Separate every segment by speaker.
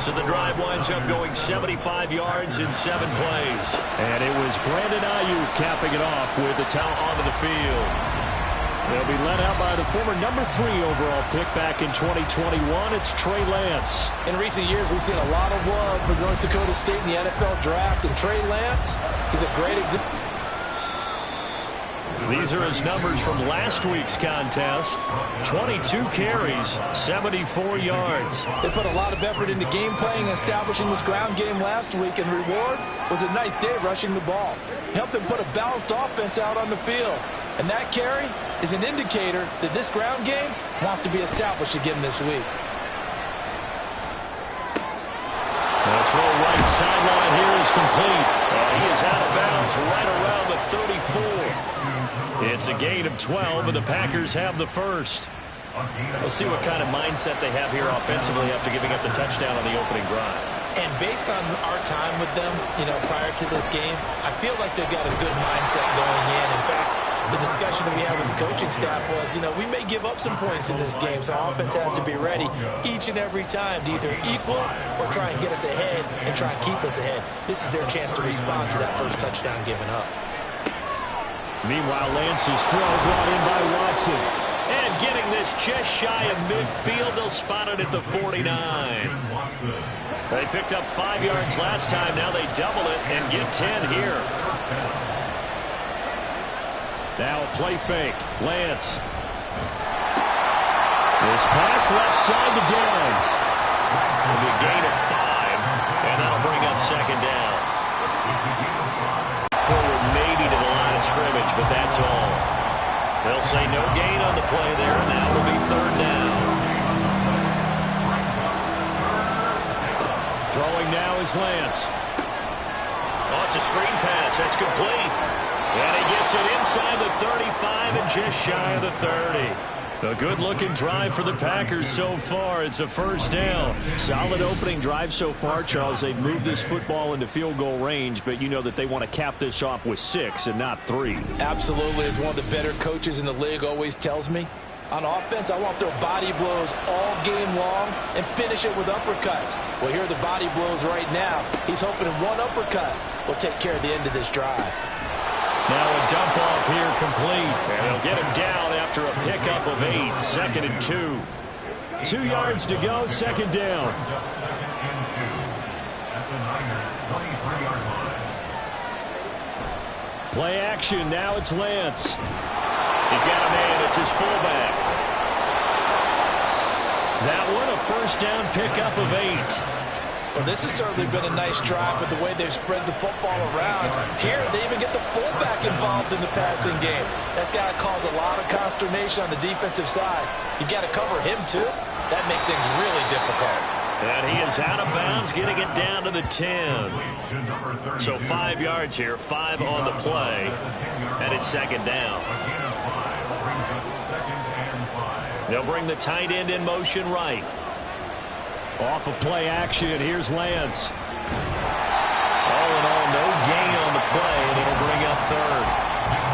Speaker 1: So the drive winds up going 75 yards in 7 plays.
Speaker 2: And it was Brandon Ayuk capping it off with the towel onto the field. They'll be led out by the former number 3 overall pick back in 2021. It's Trey Lance.
Speaker 3: In recent years, we've seen a lot of love for North Dakota State in the NFL draft. And Trey Lance, he's a great example.
Speaker 1: These are his numbers from last week's contest. 22 carries, 74 yards.
Speaker 3: They put a lot of effort into game playing and establishing this ground game last week, and the reward was a nice day rushing the ball. Helped them put a balanced offense out on the field. And that carry is an indicator that this ground game wants to be established again this week.
Speaker 1: The throw right sideline here is complete. And he is out of bounds right around the 34. It's a gain of 12, and the Packers have the first. We'll see what kind of mindset they have here offensively after giving up the touchdown on the opening drive.
Speaker 3: And based on our time with them, prior to this game, I feel like they've got a good mindset going in. In fact, the discussion that we had with the coaching staff was, we may give up some points in this game, so our offense has to be ready each and every time to either equal or try and get us ahead and try and keep us ahead. This is their chance to respond to that first touchdown given up.
Speaker 2: Meanwhile, Lance's throw brought in by Watson.
Speaker 1: And getting this just shy of midfield, they'll spot it at the 49. They picked up 5 yards last time. Now they double it and get 10 here.
Speaker 2: Now a play fake. Lance. This pass left side to Downs.
Speaker 1: It'll be a gain of 5, and that'll bring up second down. Forward maybe to the line of scrimmage, but that's all. They'll say no gain on the play there, and now it'll be third down.
Speaker 2: Throwing now is Lance.
Speaker 1: Oh, it's a screen pass. That's complete. And he gets it inside the 35 and just shy of the 30. A good-looking drive for the Packers so far. It's a first down.
Speaker 2: Solid opening drive so far, Charles. They've moved this football into field goal range, but you know that they want to cap this off with 6 and not 3.
Speaker 3: Absolutely. As one of the better coaches in the league always tells me, on offense, I want their body blows all game long and finish it with uppercuts. Well, here are the body blows right now. He's hoping in one uppercut will take care of the end of this drive.
Speaker 1: Now a dump off here complete. And he'll get him down after a pickup of 8. 2nd and 2.
Speaker 2: 2 yards to go, second down. Play action, now it's Lance.
Speaker 1: He's got a man, it's his fullback. That one a first down pickup of 8.
Speaker 3: Well, this has certainly been a nice drive with the way they've spread the football around. Here, they even get the fullback involved in the passing game. That's got to cause a lot of consternation on the defensive side. You've got to cover him, too. That makes things really difficult.
Speaker 1: And he is out of bounds, getting it down to the 10. So 5 yards here, 5 on the play, and it's second down. They'll bring the tight end in motion right.
Speaker 2: Off of play action, here's Lance.
Speaker 1: All in all, no gain on the play, and it'll bring up third.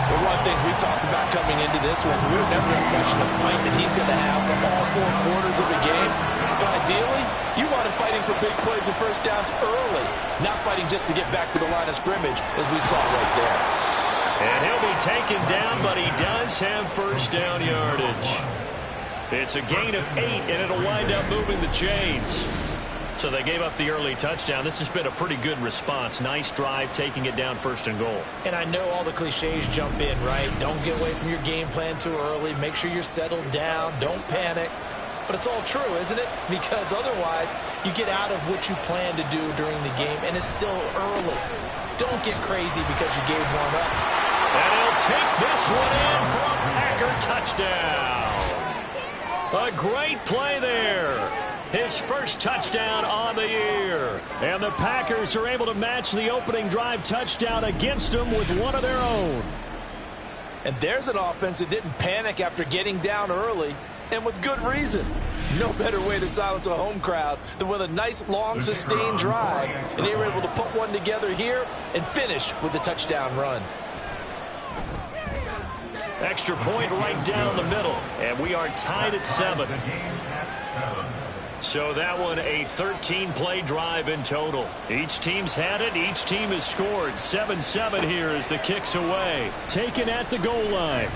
Speaker 3: Well, one of the things we talked about coming into this was we were never going to question the fight that he's going to have for all 4 quarters of the game. But ideally, you want him fighting for big plays and first downs early, not fighting just to get back to the line of scrimmage, as we saw right there.
Speaker 1: And he'll be taken down, but he does have first down yardage. It's a gain of 8, and it'll wind up moving the chains. So they gave up the early touchdown. This has been a pretty good response. Nice drive, taking it down 1st and goal.
Speaker 3: And I know all the cliches jump in, right? Don't get away from your game plan too early. Make sure you're settled down. Don't panic. But it's all true, isn't it? Because otherwise, you get out of what you plan to do during the game, and it's still early. Don't get crazy because you gave one up.
Speaker 1: And he'll take this one in for a Packer touchdown. A great play there. His first touchdown on the year.
Speaker 2: And the Packers are able to match the opening drive touchdown against them with one of their own.
Speaker 3: And there's an offense that didn't panic after getting down early, and with good reason. No better way to silence a home crowd than with a nice, long, sustained drive. And they were able to put one together here and finish with a touchdown run.
Speaker 1: Extra point right down the middle, and we are tied at 7. So that one a 13-play drive in total. Each team's had it. Each team has scored. 7-7 here as the kick's away.
Speaker 2: Taken at the goal line.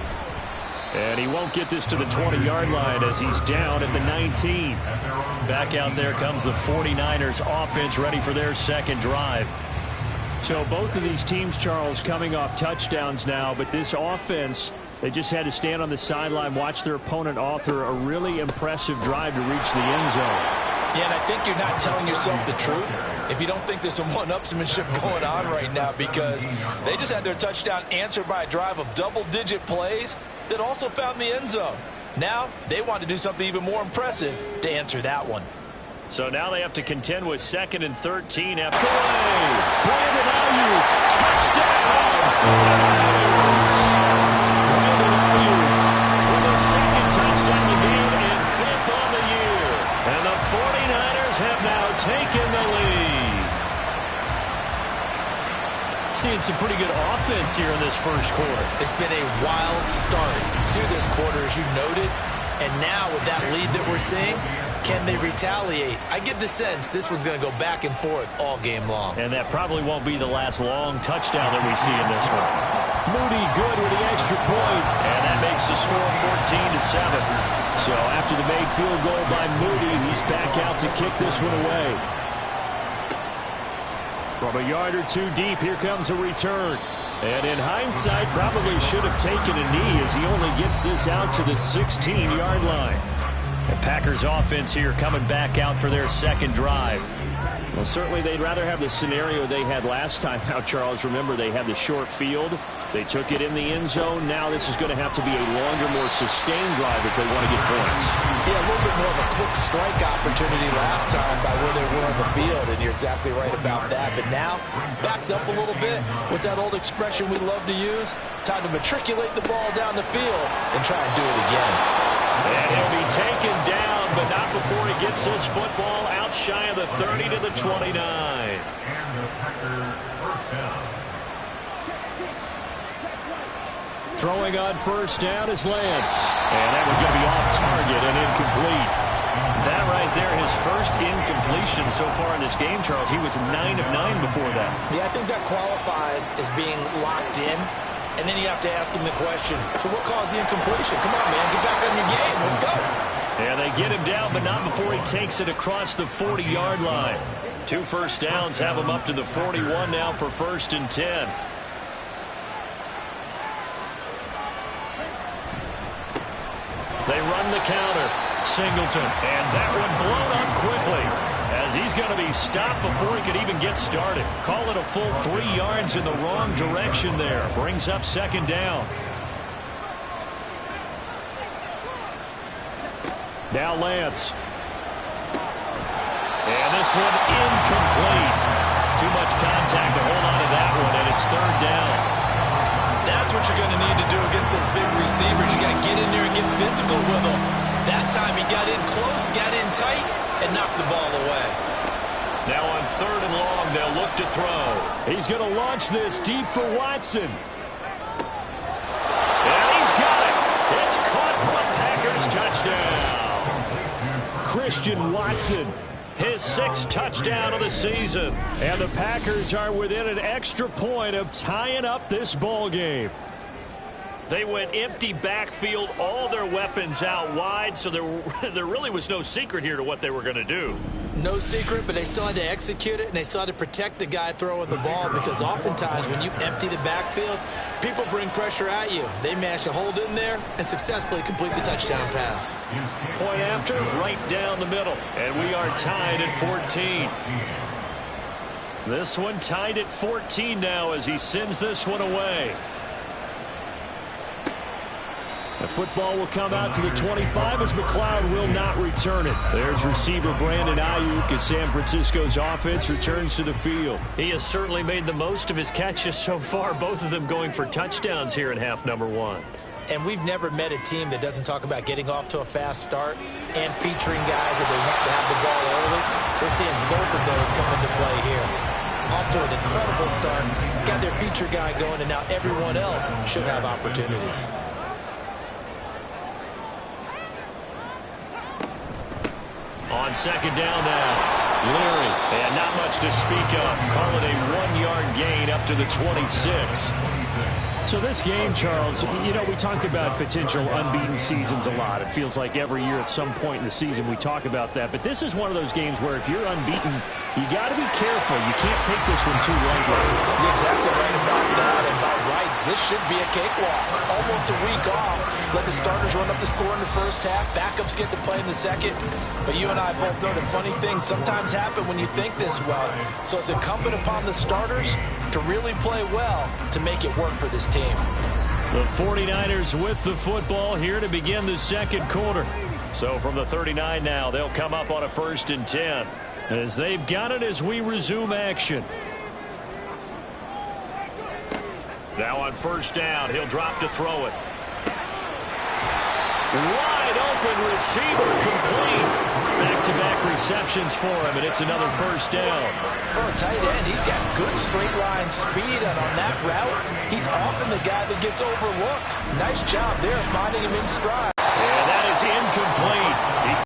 Speaker 2: And he won't get this to the 20-yard line as he's down at the 19.
Speaker 1: Back out there comes the 49ers offense ready for their second drive.
Speaker 2: So both of these teams, Charles, coming off touchdowns now, but this offense, they just had to stand on the sideline, watch their opponent author a really impressive drive to reach the end zone.
Speaker 3: Yeah, and I think you're not telling yourself the truth if you don't think there's some one-upsmanship going on right now, because they just had their touchdown answered by a drive of double-digit plays that also found the end zone. Now they want to do something even more impressive to answer that one.
Speaker 1: So now they have to contend with 2nd and 13 after.
Speaker 2: Brandon Ayuk, touchdown!
Speaker 1: Brandon Ayuk with a second touchdown of the game and 5th on the year. And the 49ers have now taken the lead.
Speaker 2: Seeing some pretty good offense here in this first quarter.
Speaker 3: It's been a wild start to this quarter, as you noted. And now with that lead that we're seeing, can they retaliate? I get the sense this one's going to go back and forth all game long.
Speaker 1: And that probably won't be the last long touchdown that we see in this one.
Speaker 2: Moody good with the extra point.
Speaker 1: And that makes the score 14-7.
Speaker 2: So after the made field goal by Moody, he's back out to kick this one away. From a yard or two deep, here comes a return. And in hindsight, probably should have taken a knee as he only gets this out to the 16-yard line.
Speaker 1: The Packers offense here coming back out for their second drive.
Speaker 2: Well, certainly they'd rather have the scenario they had last time. Now, Charles, remember they had the short field. They took it in the end zone. Now this is going to have to be a longer, more sustained drive if they want to get points.
Speaker 3: Yeah, a little bit more of a quick strike opportunity last time by where they were on the field, and you're exactly right about that. But now, backed up a little bit. What's that old expression we love to use? Time to matriculate the ball down the field and try and do it again.
Speaker 1: And he'll be taken down, but not before he gets this football out shy of the 30 to the 29.
Speaker 2: Throwing on first down is Lance. And that one's going to be off target and incomplete.
Speaker 1: That right there, his first incompletion so far in this game, Charles. He was 9 of 9 before that.
Speaker 3: Yeah, I think that qualifies as being locked in. And then you have to ask him the question, so what caused the incompletion? Come on, man, get back on your game. Let's go.
Speaker 1: Yeah, they get him down, but not before he takes it across the 40-yard line. 2 first downs have him up to the 41 now for 1st and 10. They run the counter. Singleton. And that one blown up quickly, as he's going to be stopped before he could even get started. Call it a full 3 yards in the wrong direction there. Brings up 2nd down.
Speaker 2: Now Lance.
Speaker 1: And this one incomplete. Too much contact to hold on to that one, and it's 3rd down.
Speaker 3: That's what you're going to need to do against those big receivers. You got to get in there and get physical with them. That time he got in close, got in tight, and knocked the ball away.
Speaker 1: Now on 3rd and long, they'll look to throw.
Speaker 2: He's going to launch this deep for Watson.
Speaker 1: And he's got it. It's caught for a Packers touchdown.
Speaker 2: Christian Watson.
Speaker 1: His 6th touchdown of the season.
Speaker 2: And the Packers are within an extra point of tying up this ball game.
Speaker 1: They went empty backfield, all their weapons out wide, so there really was no secret here to what they were going to do.
Speaker 3: No secret, but they still had to execute it, and they still had to protect the guy throwing the ball, because oftentimes when you empty the backfield, people bring pressure at you. They managed to hold in there and successfully complete the touchdown pass.
Speaker 1: Point after, right down the middle, and we are tied at 14. This one tied at 14 now as he sends this one away.
Speaker 2: The football will come out to the 25 as McLeod will not return it. There's receiver Brandon Ayuk as San Francisco's offense returns to the field.
Speaker 1: He has certainly made the most of his catches so far, both of them going for touchdowns here in half number 1.
Speaker 3: And we've never met a team that doesn't talk about getting off to a fast start and featuring guys that they want to have the ball early. We're seeing both of those come into play here. Off to an incredible start, got their feature guy going, and now everyone else should have opportunities.
Speaker 1: On second down now, Leary. And not much to speak of. Call it a 1-yard gain up to the 26.
Speaker 2: So this game, Charles, you know, we talk about potential unbeaten seasons a lot. It feels like every year at some point in the season we talk about that. But this is one of those games where if you're unbeaten, you got to be careful. You can't take this one too lightly.
Speaker 3: You're exactly right about that. And by rights, this should be a cakewalk. Almost a week off. Let the starters run up the score in the first half. Backups get to play in the second. But you and I both know that funny things sometimes happen when you think this way. So it's incumbent upon the starters to really play well to make it work for this team.
Speaker 1: The 49ers with the football here to begin the second quarter. So from the 39 now, they'll come up on a 1st and 10 as they've got it as we resume action. Now on 1st down, he'll drop to throw it. Wide open receiver, complete. Back-to-back receptions for him, and it's another 1st down.
Speaker 3: For a tight end, he's got good straight line speed, and on that route, he's often the guy that gets overlooked. Nice job there finding him in stride.
Speaker 1: And that is incomplete.